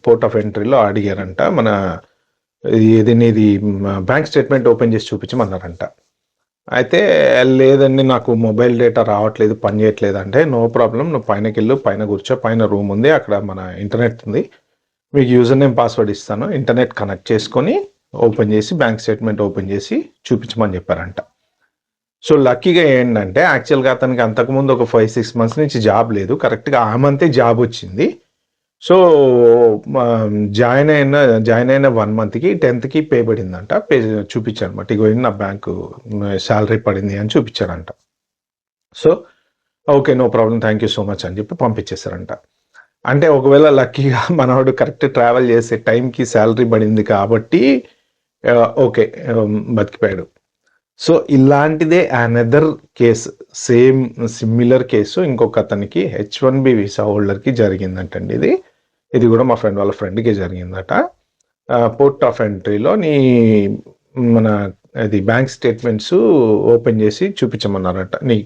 Port of ఎంట్రీలో అడిగారంట, మన నీది బ్యాంక్ స్టేట్మెంట్ ఓపెన్ చేసి చూపించమన్నారంట. అయితే లేదండి నాకు మొబైల్ డేటా రావట్లేదు, పని చేయట్లేదు అంటే, నో ప్రాబ్లం, నువ్వు పైనకెళ్ళు, పైన కూర్చో, పైన రూమ్ ఉంది, అక్కడ మన ఇంటర్నెట్ ఉంది, మీకు యూజర్ నేమ్ పాస్వర్డ్ ఇస్తాను, ఇంటర్నెట్ కనెక్ట్ చేసుకొని ఓపెన్ చేసి బ్యాంక్ స్టేట్మెంట్ ఓపెన్ చేసి చూపించమని చెప్పారంట. సో లక్కీగా ఏంటంటే యాక్చువల్గా అతనికి అంతకుముందు ఒక 5-6 మంత్స్ నుంచి జాబ్ లేదు, కరెక్ట్గా ఆ మంతే జాబ్ వచ్చింది. సో జాయిన్ అయిన 1 మంత్కి 10th పే పడిందంట, పే చూపించాడు అనమాట, ఇగో నా బ్యాంకు శాలరీ పడింది అని చూపించాడంట. So okay no problem, thank you so much అని చెప్పి పంపించేశారంట. అంటే ఒకవేళ లక్కీగా మనవాడు కరెక్ట్ ట్రావెల్ చేసే టైంకి శాలరీ పడింది కాబట్టి ఓకే బతికిపోయాడు. సో ఇలాంటిదే another case, same similar case ఇంకొక అతనికి H1B వీసా హోల్డర్కి జరిగిందంటండి. ఇది కూడా మా ఫ్రెండ్ వాళ్ళ ఫ్రెండ్కి జరిగిందట. పోర్ట్ ఆఫ్ ఎంట్రీలో మన అది బ్యాంక్ స్టేట్మెంట్స్ ఓపెన్ చేసి చూపించమన్నారట, నీ